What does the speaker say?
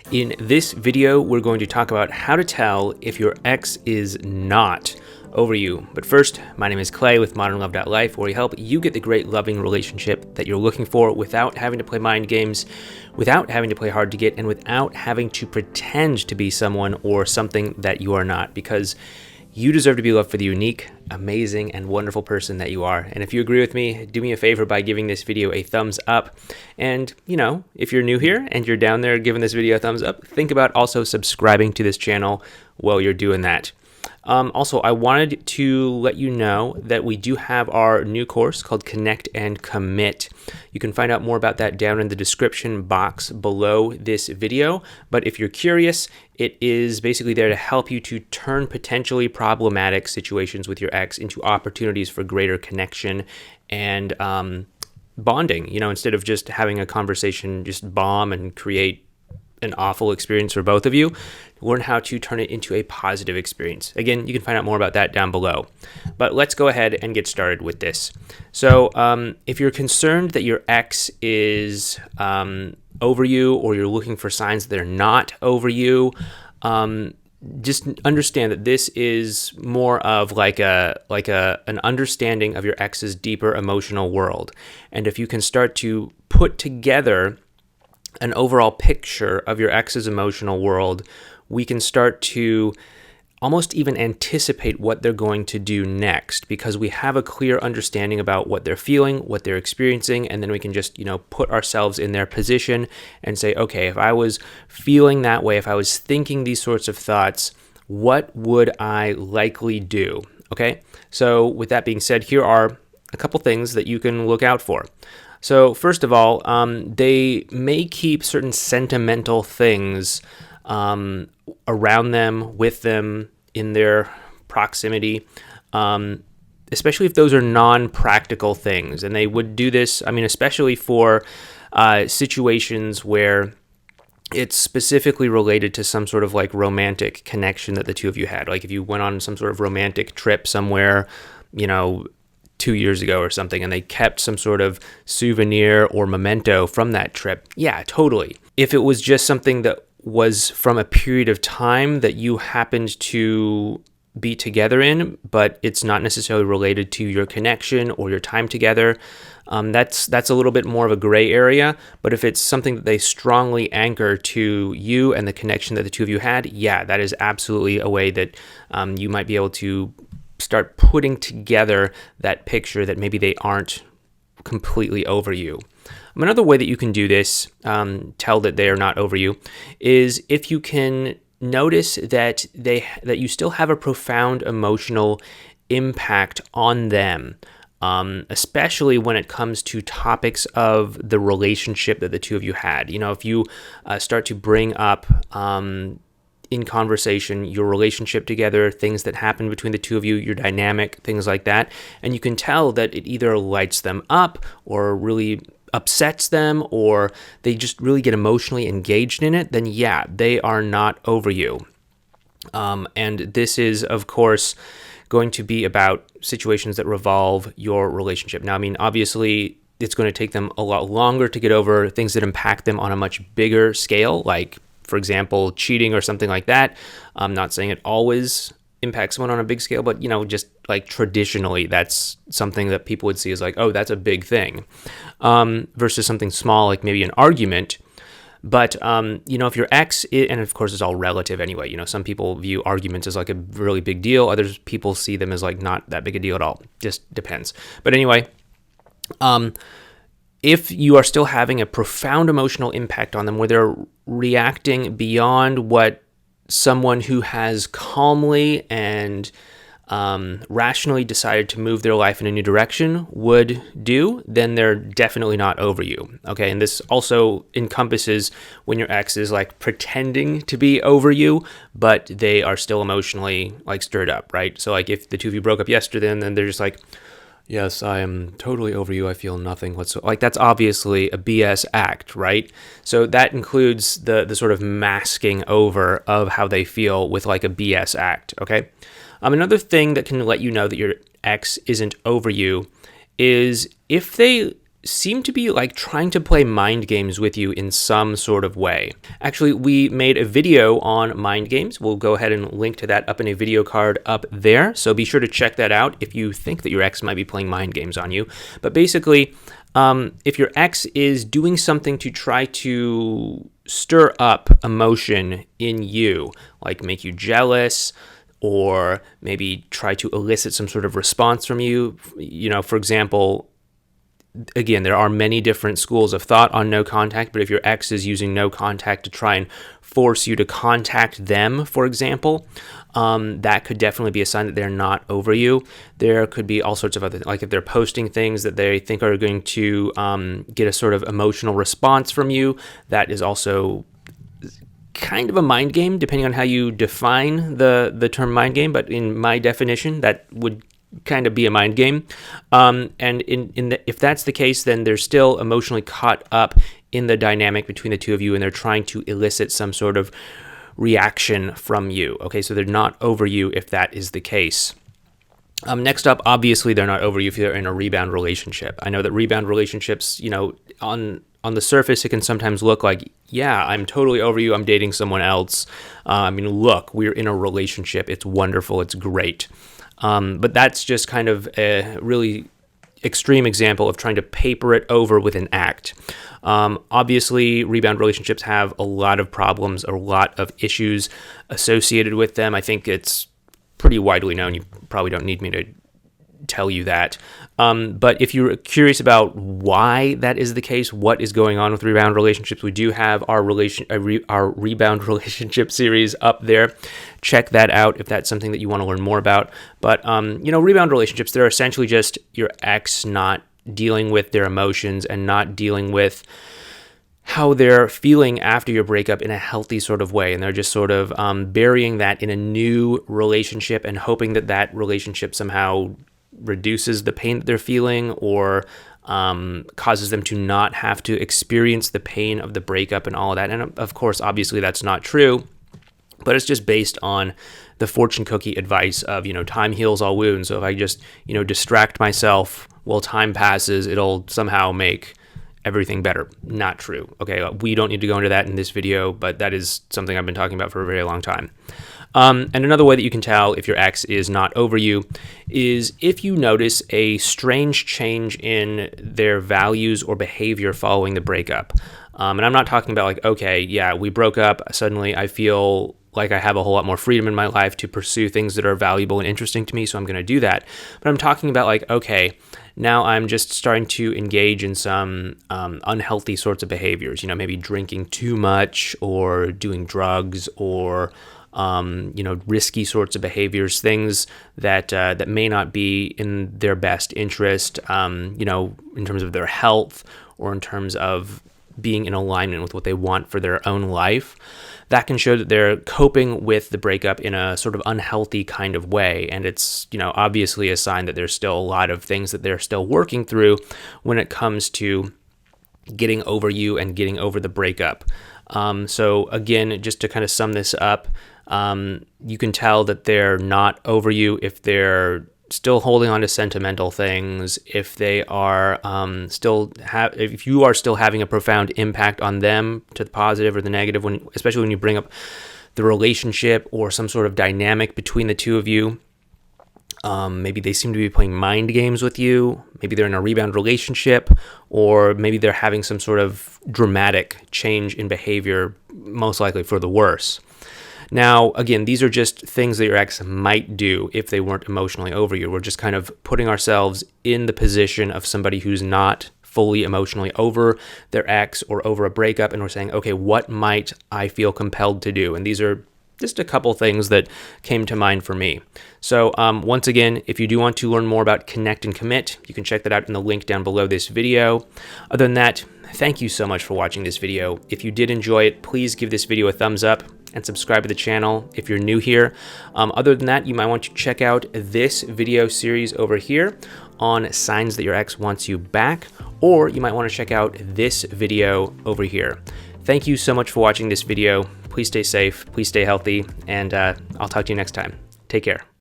In this video, we're going to talk about how to tell if your ex is not over you. But first, my name is Clay with modernlove.life, where we help you get the great loving relationship that you're looking for without having to play mind games, without having to play hard to get, and without having to pretend to be someone or something that you are not, because you deserve to be loved for the unique, amazing, and wonderful person that you are. And if you agree with me, do me a favor by giving this video a thumbs up. And, if you're new here and you're down there giving this video a thumbs up, think about also subscribing to this channel while you're doing that. Also, I wanted to let you know that we do have our new course called Connect and Commit. You can find out more about that down in the description box below this video. But if you're curious, it is basically there to help you to turn potentially problematic situations with your ex into opportunities for greater connection and bonding. Instead of just having a conversation just bomb and create an awful experience for both of you, learn how to turn it into a positive experience. Again, you can find out more about that down below. But let's go ahead and get started with this. So if you're concerned that your ex is over you, or you're looking for signs that they're not over you, just understand that this is more of like an understanding of your ex's deeper emotional world. And if you can start to put together an overall picture of your ex's emotional world, we can start to almost even anticipate what they're going to do next, because we have a clear understanding about what they're feeling, what they're experiencing, and then we can just, put ourselves in their position and say, okay, if I was feeling that way, if I was thinking these sorts of thoughts, what would I likely do? Okay, so with that being said, here are a couple things that you can look out for. So first of all, they may keep certain sentimental things around them, with them, in their proximity, especially if those are non-practical things. And they would do this, especially for situations where it's specifically related to some sort of like romantic connection that the two of you had. Like if you went on some sort of romantic trip somewhere, 2 years ago or something, and they kept some sort of souvenir or memento from that trip. Yeah, totally. If it was just something that was from a period of time that you happened to be together in, but it's not necessarily related to your connection or your time together, that's a little bit more of a gray area. But if it's something that they strongly anchor to you and the connection that the two of you had, yeah, that is absolutely a way that you might be able to start putting together that picture that maybe they aren't completely over you. Another way that you can do this, tell that they are not over you, is if you can notice that you still have a profound emotional impact on them, especially when it comes to topics of the relationship that the two of you had. If you start to bring up in conversation your relationship together, things that happen between the two of you, your dynamic, things like that, and you can tell that it either lights them up or really upsets them, or they just really get emotionally engaged in it, then yeah, they are not over you. And this is, of course, going to be about situations that revolve your relationship. Now, obviously, it's going to take them a lot longer to get over things that impact them on a much bigger scale, like, for example, cheating or something like that. I'm not saying it always impacts someone on a big scale, but, just like traditionally, that's something that people would see as like, oh, that's a big thing, versus something small, like maybe an argument. But, if your ex, and of course it's all relative anyway, some people view arguments as like a really big deal. Others people see them as like not that big a deal at all. Just depends. But anyway, if you are still having a profound emotional impact on them, where they're reacting beyond what someone who has calmly and rationally decided to move their life in a new direction would do, then they're definitely not over you. Okay, and this also encompasses when your ex is like pretending to be over you, but they are still emotionally like stirred up, right? So like if the two of you broke up yesterday, and then they're just like, yes, I am totally over you, I feel nothing whatsoever. Like, that's obviously a BS act, right? So that includes the sort of masking over of how they feel with like a BS act, okay? Another thing that can let you know that your ex isn't over you is if they seem to be like trying to play mind games with you in some sort of way. Actually, we made a video on mind games. We'll go ahead and link to that up in a video card up there. So be sure to check that out if you think that your ex might be playing mind games on you. But basically, if your ex is doing something to try to stir up emotion in you, like make you jealous, or maybe try to elicit some sort of response from you, for example, again, there are many different schools of thought on no contact, but if your ex is using no contact to try and force you to contact them, for example, that could definitely be a sign that they're not over you. There could be all sorts of other, like if they're posting things that they think are going to get a sort of emotional response from you, that is also kind of a mind game, depending on how you define the term mind game. But in my definition, that would kind of be a mind game. And if that's the case, then they're still emotionally caught up in the dynamic between the two of you, and they're trying to elicit some sort of reaction from you. Okay, so they're not over you if that is the case. Next up, obviously, they're not over you if you're in a rebound relationship. I know that rebound relationships, on the surface, it can sometimes look like, yeah, I'm totally over you, I'm dating someone else. Look, we're in a relationship, it's wonderful, it's great. But that's just kind of a really extreme example of trying to paper it over with an act. Obviously, rebound relationships have a lot of problems, a lot of issues associated with them. I think it's pretty widely known. You probably don't need me to tell you that. But if you're curious about why that is the case, what is going on with rebound relationships, we do have our rebound relationship series up there. Check that out if that's something that you want to learn more about. But, rebound relationships, they're essentially just your ex not dealing with their emotions and not dealing with how they're feeling after your breakup in a healthy sort of way. And they're just sort of burying that in a new relationship and hoping that that relationship somehow reduces the pain that they're feeling, or causes them to not have to experience the pain of the breakup and all of that. And of course, obviously that's not true, but it's just based on the fortune cookie advice of, time heals all wounds. So if I just, distract myself while time passes, it'll somehow make everything better. Not true. Okay, we don't need to go into that in this video, but that is something I've been talking about for a very long time. And another way that you can tell if your ex is not over you is if you notice a strange change in their values or behavior following the breakup. And I'm not talking about like, okay, yeah, we broke up, suddenly I feel like I have a whole lot more freedom in my life to pursue things that are valuable and interesting to me, so I'm going to do that. But I'm talking about like, okay, now I'm just starting to engage in some unhealthy sorts of behaviors, maybe drinking too much or doing drugs or risky sorts of behaviors, things that may not be in their best interest, in terms of their health or in terms of being in alignment with what they want for their own life. That can show that they're coping with the breakup in a sort of unhealthy kind of way. And it's, obviously a sign that there's still a lot of things that they're still working through when it comes to getting over you and getting over the breakup. So again, just to kind of sum this up, you can tell that they're not over you if they're still holding on to sentimental things, if they are if you are still having a profound impact on them, to the positive or the negative, especially when you bring up the relationship or some sort of dynamic between the two of you. Maybe they seem to be playing mind games with you. Maybe they're in a rebound relationship, or maybe they're having some sort of dramatic change in behavior, most likely for the worse. Now, again, these are just things that your ex might do if they weren't emotionally over you. We're just kind of putting ourselves in the position of somebody who's not fully emotionally over their ex or over a breakup, and we're saying, okay, what might I feel compelled to do? And these are just a couple things that came to mind for me. So once again, if you do want to learn more about Connect and Commit, you can check that out in the link down below this video. Other than that, thank you so much for watching this video. If you did enjoy it, please give this video a thumbs up and subscribe to the channel if you're new here. Other than that, you might want to check out this video series over here on signs that your ex wants you back, or you might want to check out this video over here. Thank you so much for watching this video. Please stay safe, please stay healthy, and I'll talk to you next time. Take care.